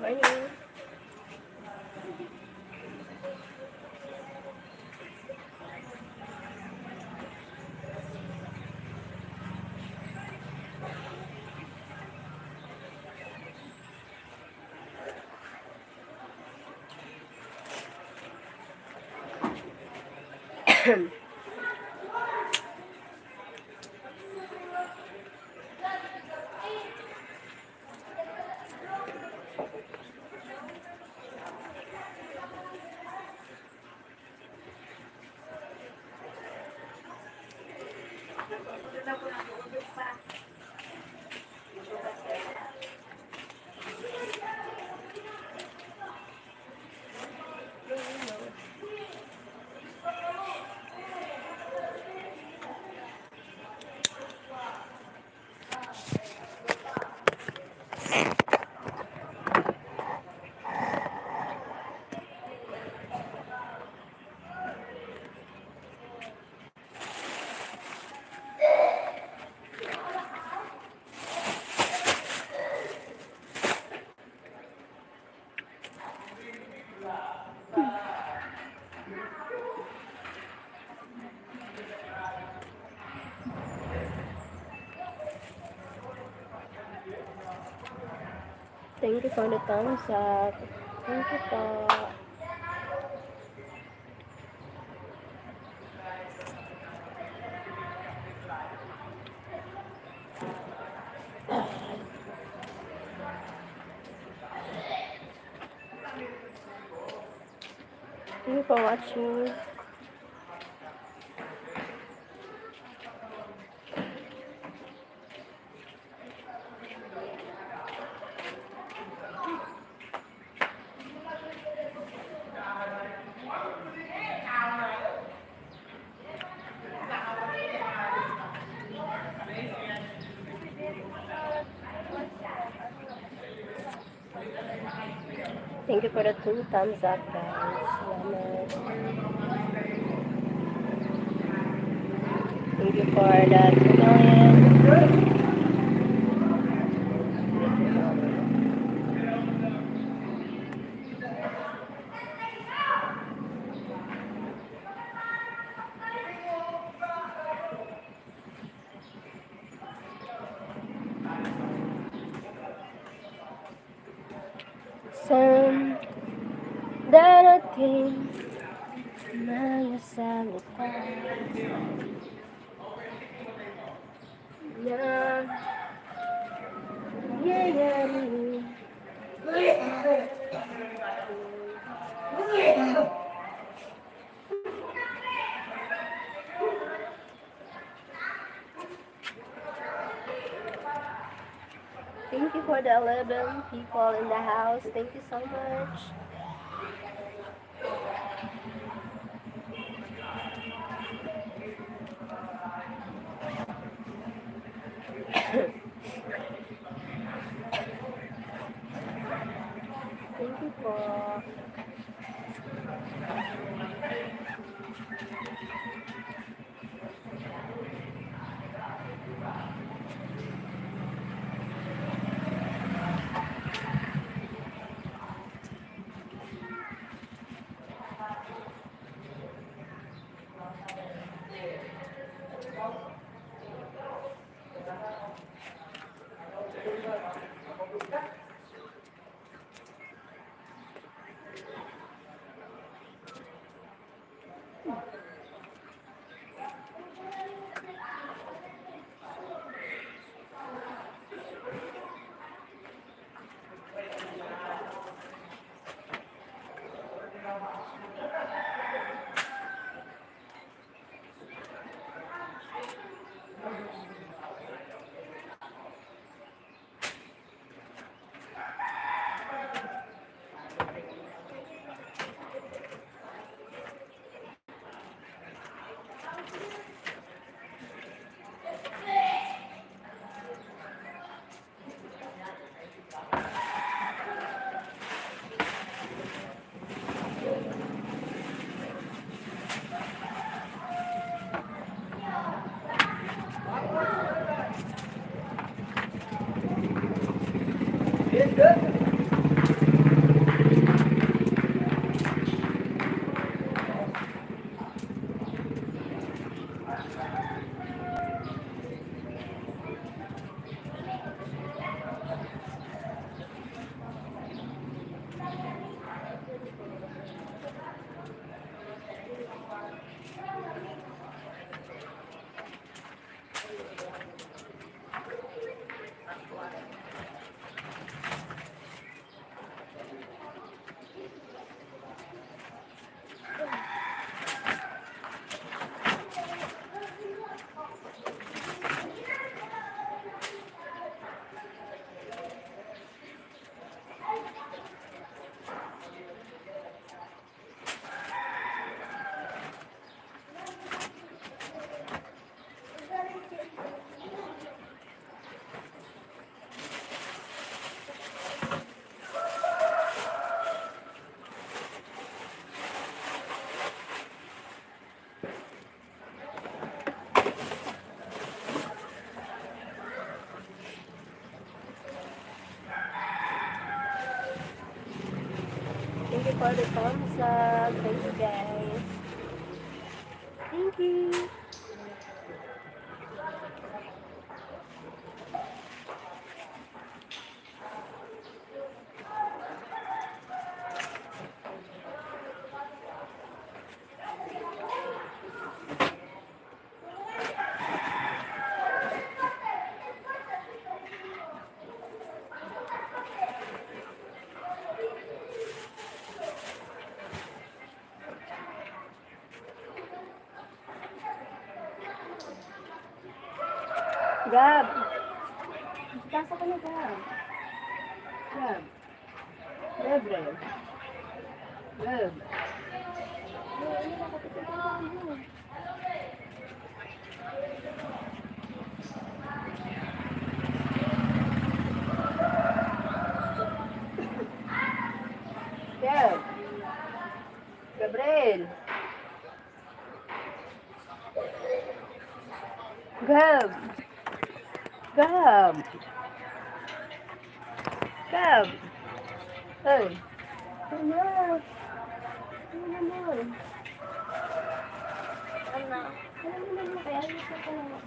Morning. Thank you for the thumbs up. Thank you po. Thank you for watching. Thank you for the 2 thumbs up, guys. Salamat. Thank you for the 2 million. Some darating mga salita na yayari. Thank you for the 11 people in the house. Thank you so much. Thank you po. It's good. for the thumbs up. Thank you guys. Thank you. Gab. Pasok ka na, Gab. Gab. Gab, Gab. Gab. Gab. Gabriel. Gab. Gab. Gab. Hey. Ano? Ano naman? Ano? Ano naman kaya? Ano naman?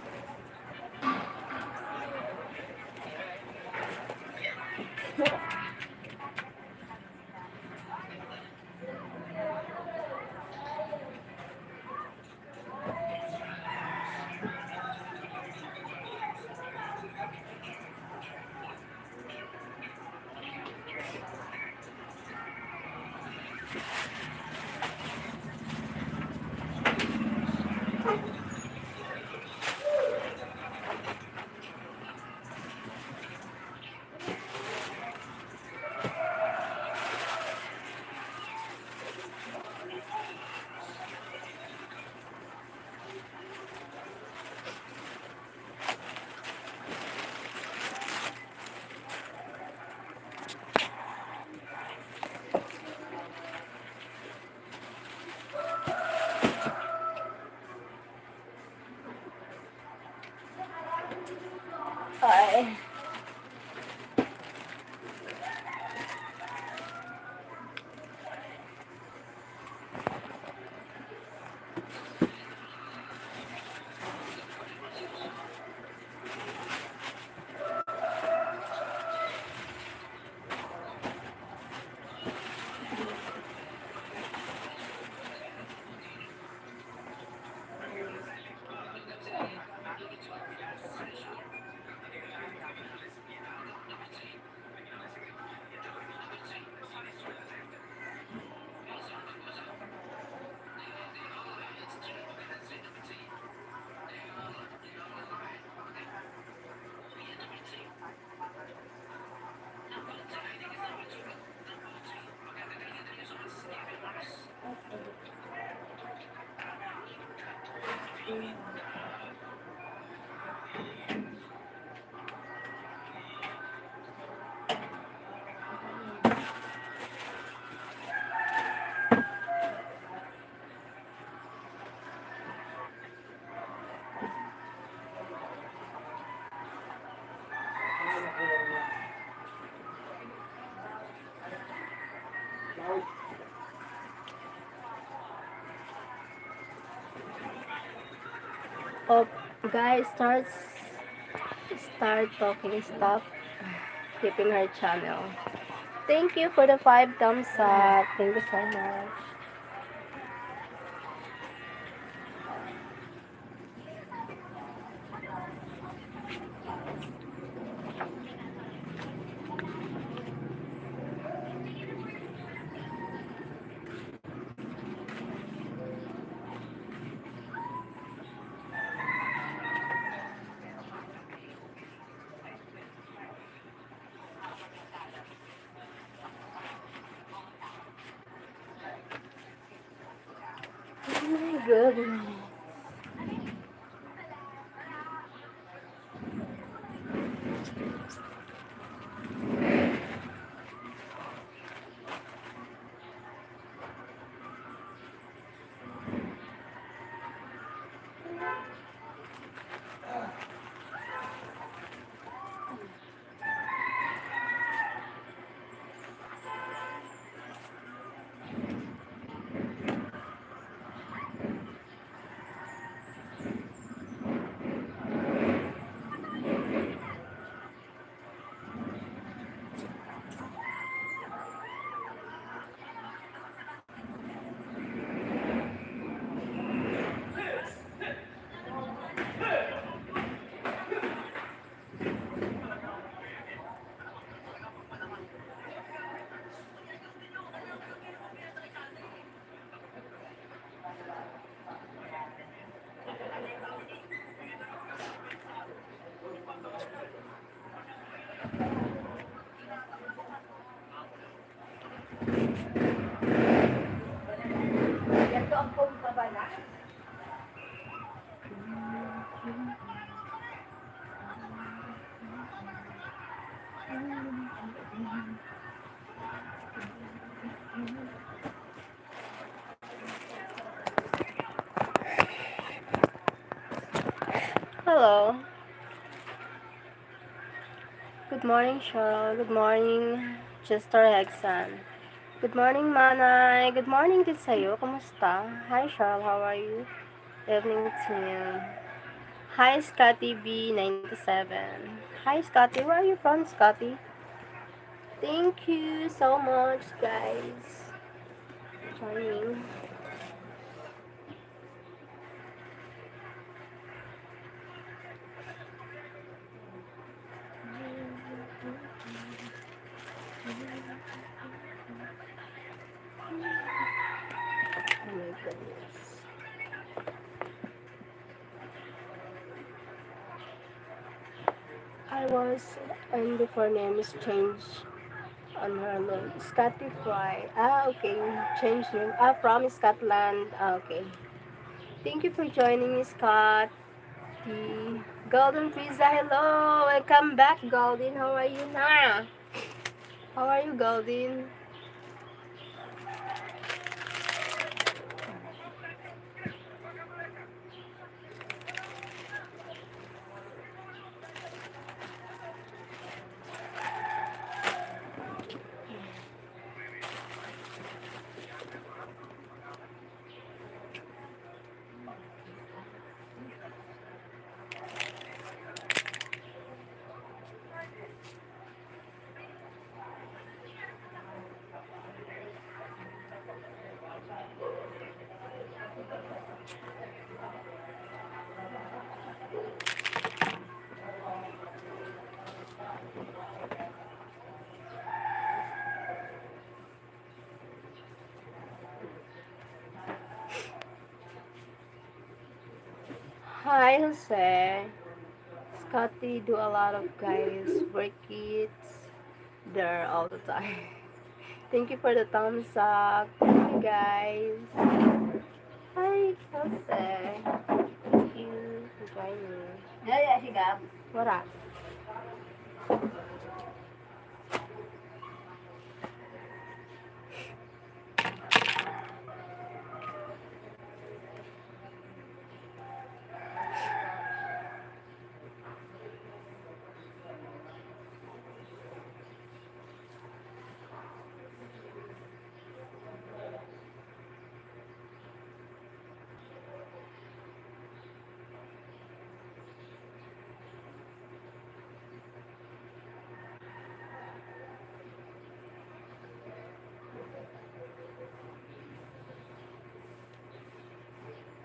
Ay. Oh, guys, start talking, stop keeping her channel. Thank you for the 5 thumbs up. Thank you so much. Oh my goodness. Hello. Good morning, Cheryl. Good morning, Chester Hexan. Good morning, Manay. Good morning din sa'yo. Kumusta? Hi, Cheryl. How are you? Evening team. Hi, Scotty B97. Hi, Scotty. Where are you from, Scotty? Thank you so much, guys. Joining. Oh my goodness. I was, and before name is changed on her name. Scotty Fry. Ah, okay. Change name. Ah, from Scotland. Ah, okay. Thank you for joining me, Scott. The Golden Pizza. Hello. Welcome back, Golden. How are you now? How are you, Golden? Hi, Jose. Scotty do a lot of guys work it there all the time. Thank you for the thumbs up. Thank you, guys. Hi, Jose. Thank you for joining. Yeah, yeah, what up?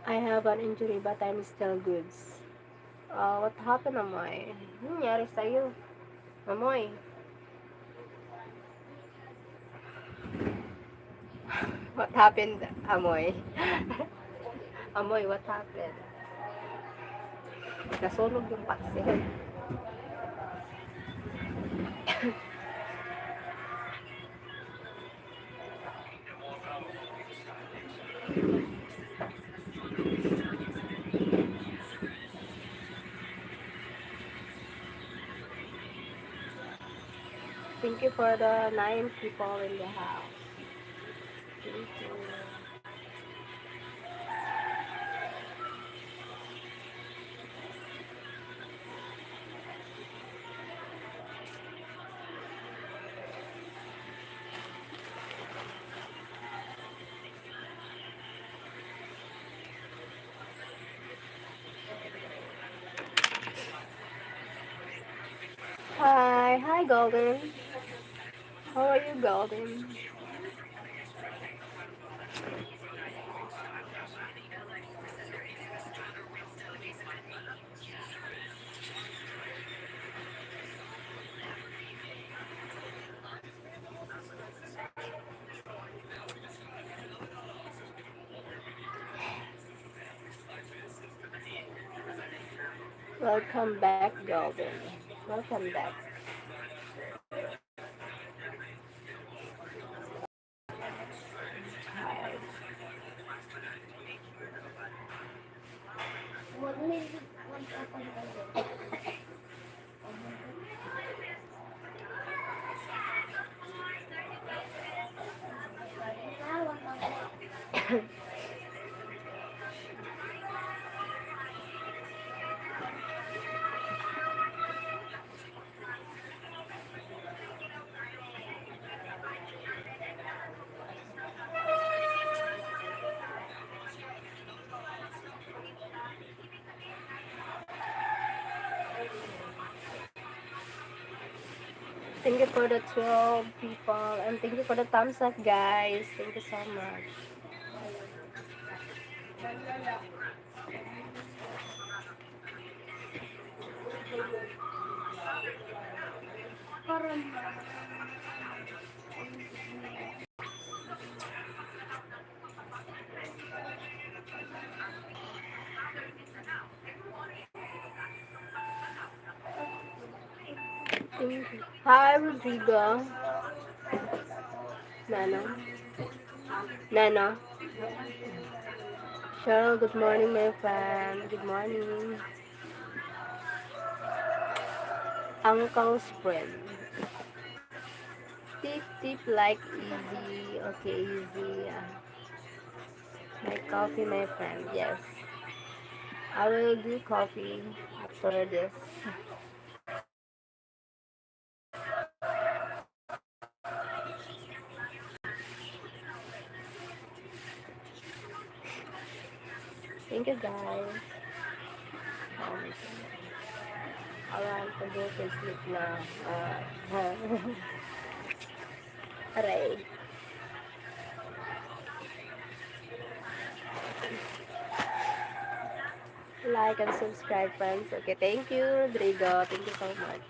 I have an injury but I'm still good. What happened, Amoy? Ano nangyari sa'yo? Amoy? What happened, Amoy? Amoy, what happened? Nasunog yung paksihan. Thank you for the 9 people in the house. Thank you. Hi Golden. How are you, Golden? Welcome back, Golden. Welcome back. Hi. Thank you for the 12 people, and thank you for the thumbs up, guys. Thank you so much. Thank you. Hi, Rodrigo. Nano. Nano. Cheryl, good morning, my friend. Good morning. Uncle's friend. Tip, tip like easy. Okay, easy. My coffee, my friend. Yes. I will do coffee after this. Thank you, guys. Alam ko do sleep na. Aray. Like and subscribe, friends. Okay, thank you, Rodrigo. Thank you so much.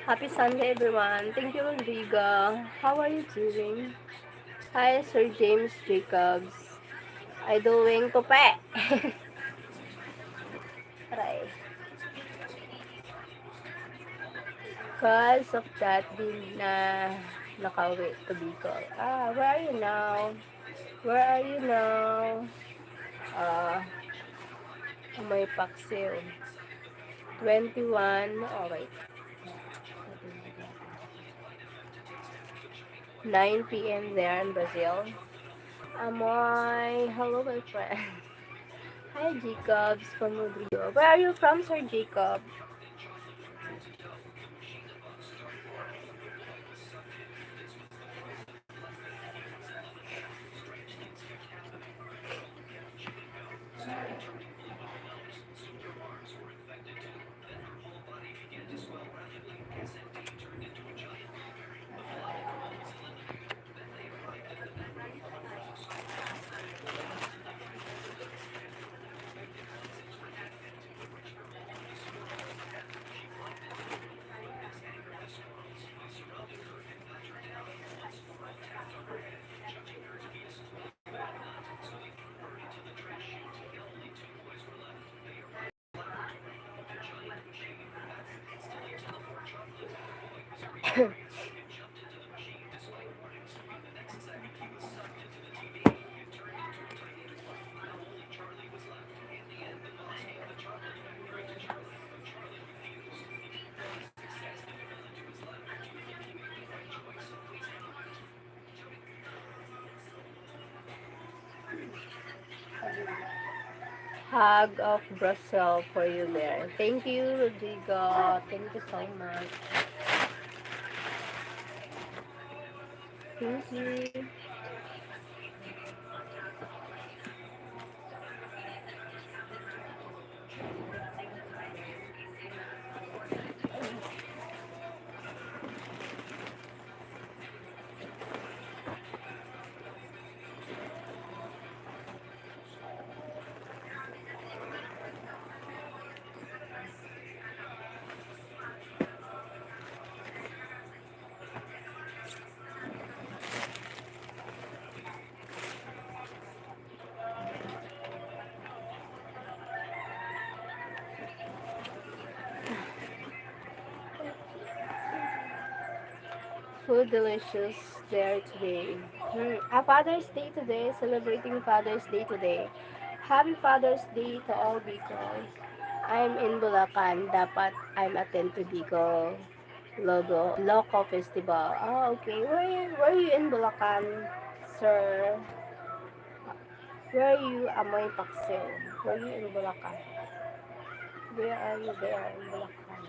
Happy Sunday, everyone. Thank you, Rodrigo. How are you doing? Hi, Sir James Jacobs. I doing tope. Aray. Cause of that, din na nakauwi to Bicol. Where are you now? Where are you now? May paksiw. 21. Oh, wait. 9 p.m. there in Brazil. Amoy. Hello, my friend. Hi, Jacobs from Rodrigo. Where are you from, Sir Jacob? Hug of Brazil for you there. Thank you, Rodrigo. Thank you so much. Thank you. Food delicious there today. Father's Day today, celebrating Father's Day today. Happy Father's Day to all Bicol. I'm in Bulacan. Dapat I'm attend to Bicol Loco Festival. Oh, okay. Where are you in Bulacan, sir? Where are you, Amoy Pakseo? Where are you in Bulacan? Where are you there in Bulacan?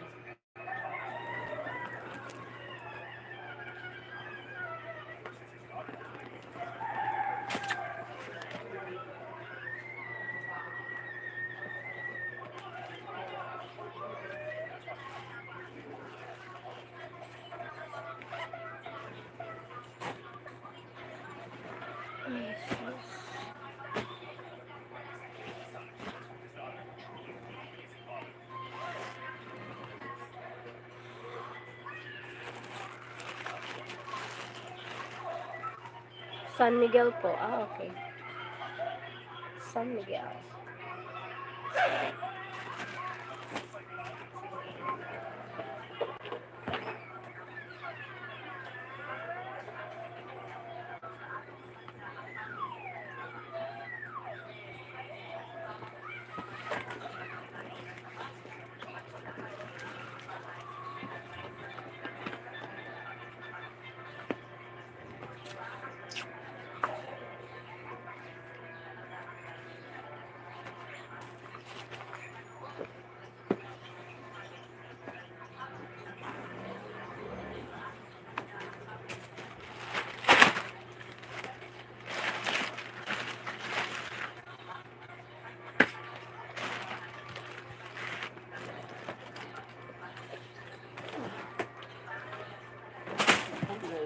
San Miguel po. Ah, okay. San Miguel.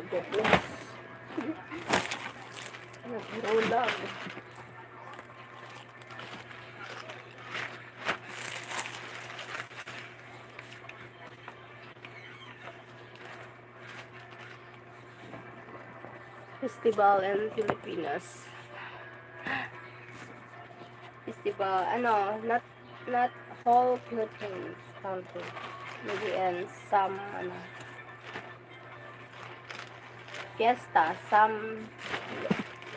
Goodness. Nag-ulam. Festival in Pilipinas. Festival, not whole Philippines country. Maybe in some, fiesta, some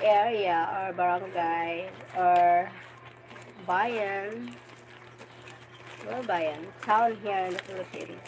area or barangay or bayan, town here in the Philippines.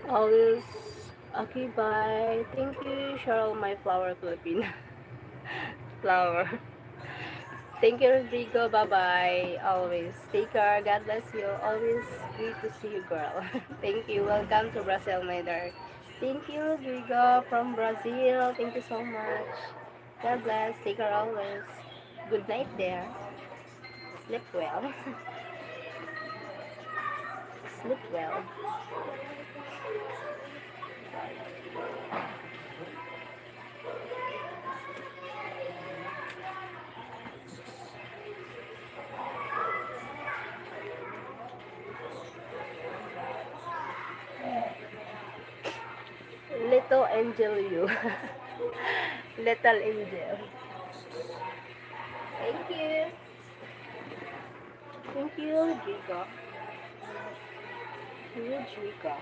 Always. Okay, bye. Thank you, Cheryl, my flower Filipina. Flower. Thank you, Rodrigo. Bye-bye. Always. Take care. God bless you. Always great to see you, girl. Thank you. Welcome to Brazil, my darling. Thank you, Rodrigo from Brazil. Thank you so much. God bless. Take care always. Good night there. Sleep well. Sleep well. Little angel you. Little angel. Thank you. Thank you, Rodrigo. Rodrigo.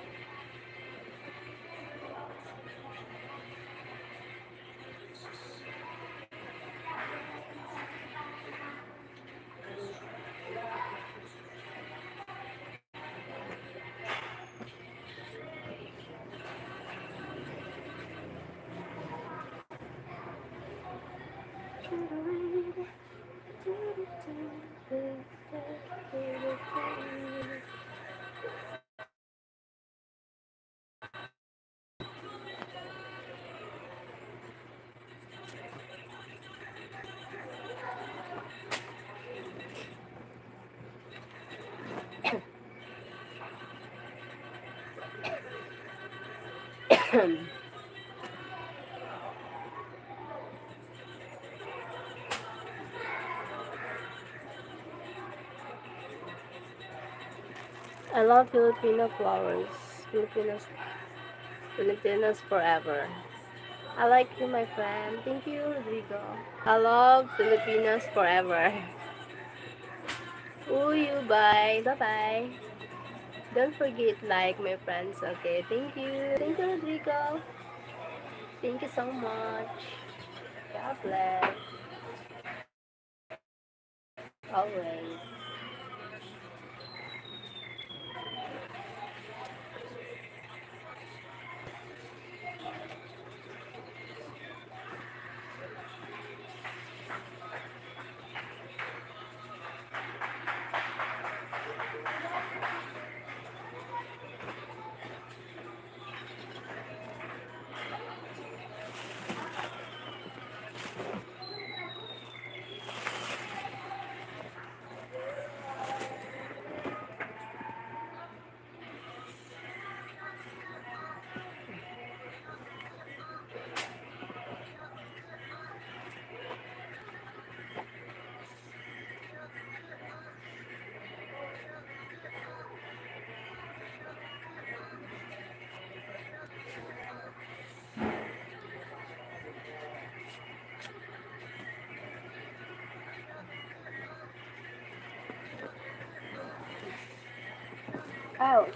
I love Filipino flowers. Filipinos, Filipinos forever. I like you, my friend. Thank you, Rodrigo. I love Filipinos forever. Ooh, you bye. Bye bye. Don't forget like my friends, okay? Thank you. Thank you, Rodrigo. Thank you so much. God bless. Always. Ouch.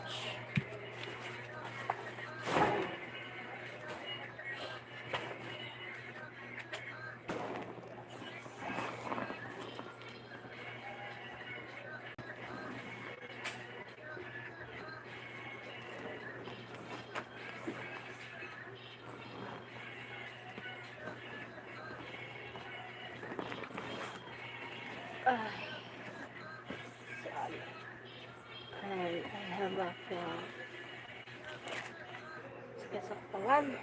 Ay, sorry. I have a sakit sa katawan.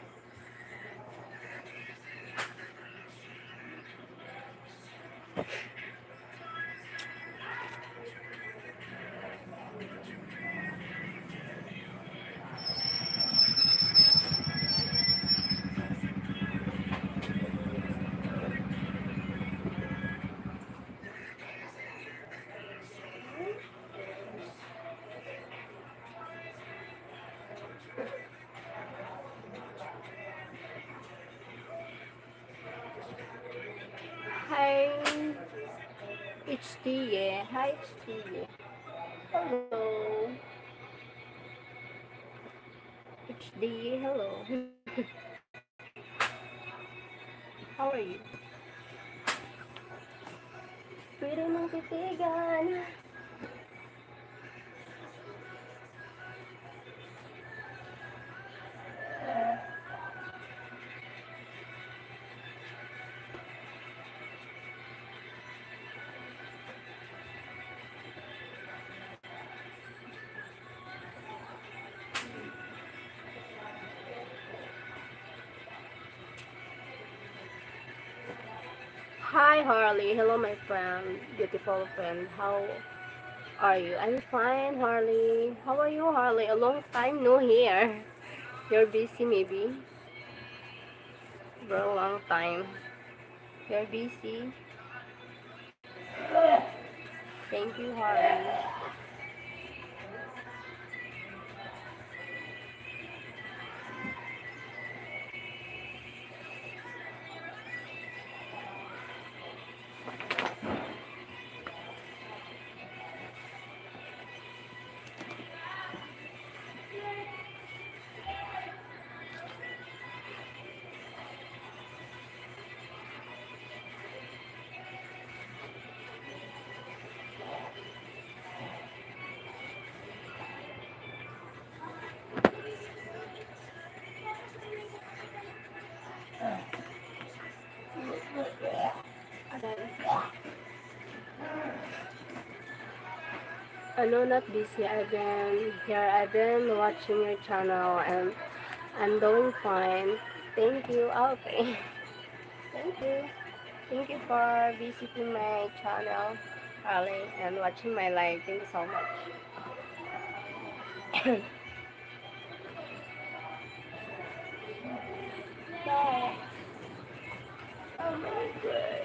Hi, HD, yeah. Hi, HD, yeah. Hello. HD, hello. How are you? Pwede mong titigan. Hi Harley, hello my friend, beautiful friend. How are you? I'm fine, Harley. How are you, Harley? A long time no here. You're busy maybe? For a long time. You're busy? Thank you, Harley. No, not busy. I've been here. I've been watching your channel and I'm doing fine. Thank you. Okay. Thank you. Thank you for visiting my channel, Harley, and watching my live. Thank you so much. Bye. Oh my god.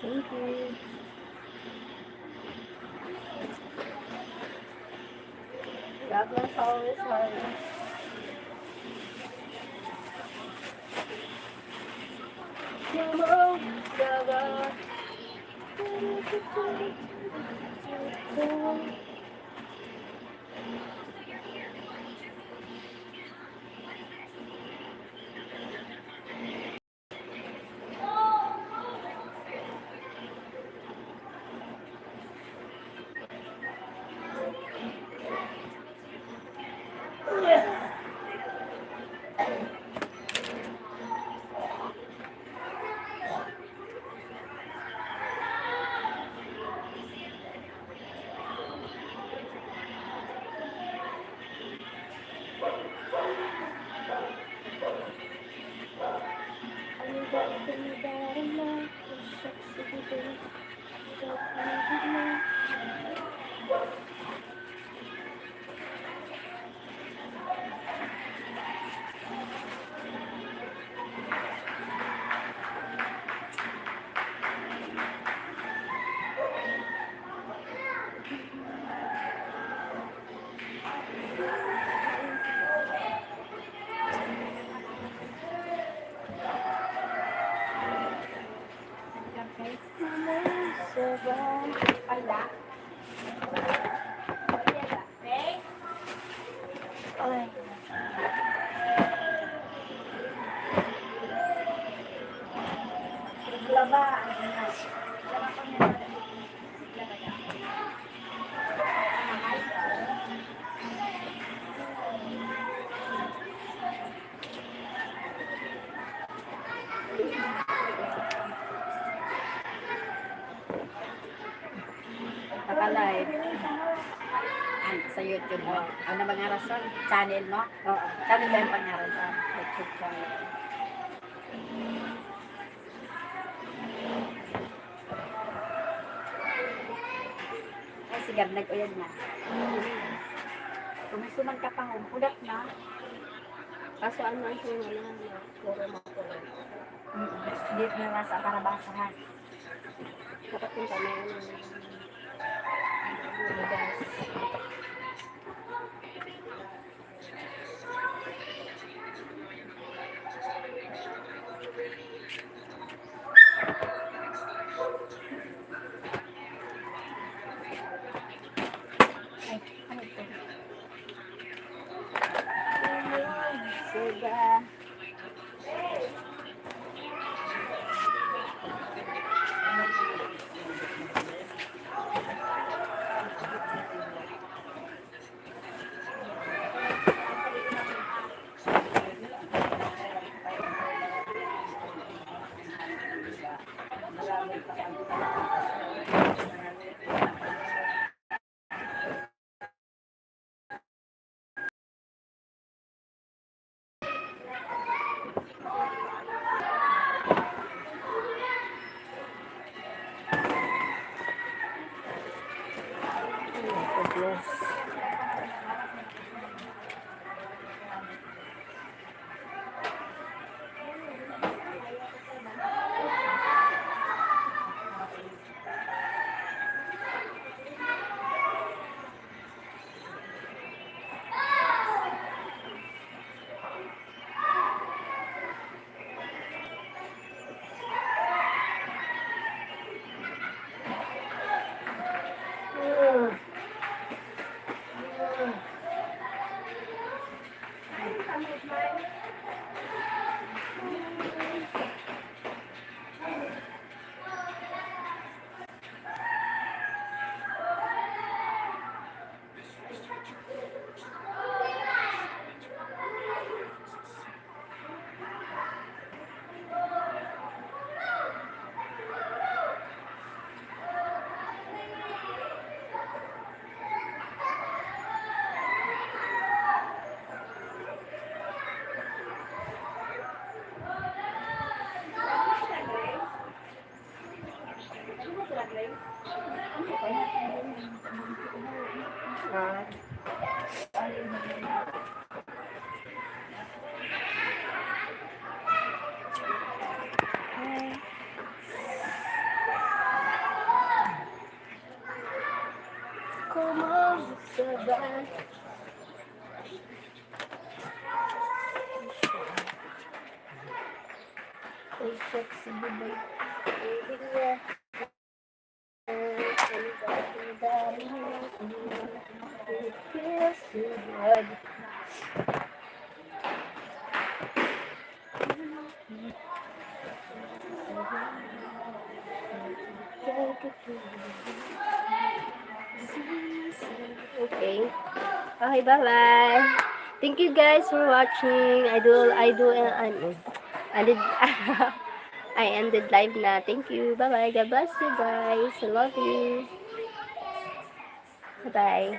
Thank you. God bless always, Harley. Come on, together. Ay. Naka-live. Sa YouTube mo. Ano ba nga rason? Channel mo? Oo. Channel ba yung pangalan sa YouTube channel? Ay, sigar nag-uyad na. Kumusuman ka pa ho. Ulat na. Kaso ano ang sino na, puro makulay. Hindi na nasa para basahan. Dapat yung kami yung Ay, ano ito? Suga. Goodness. Ah. Como você vai? Ay, sexy baby. Baby, yeah. It feels so good. Okay. Okay, bye-bye. Thank you guys for watching. I did, I ended live na. Thank you. Bye-bye. God bless you guys. I love you. Bye-bye.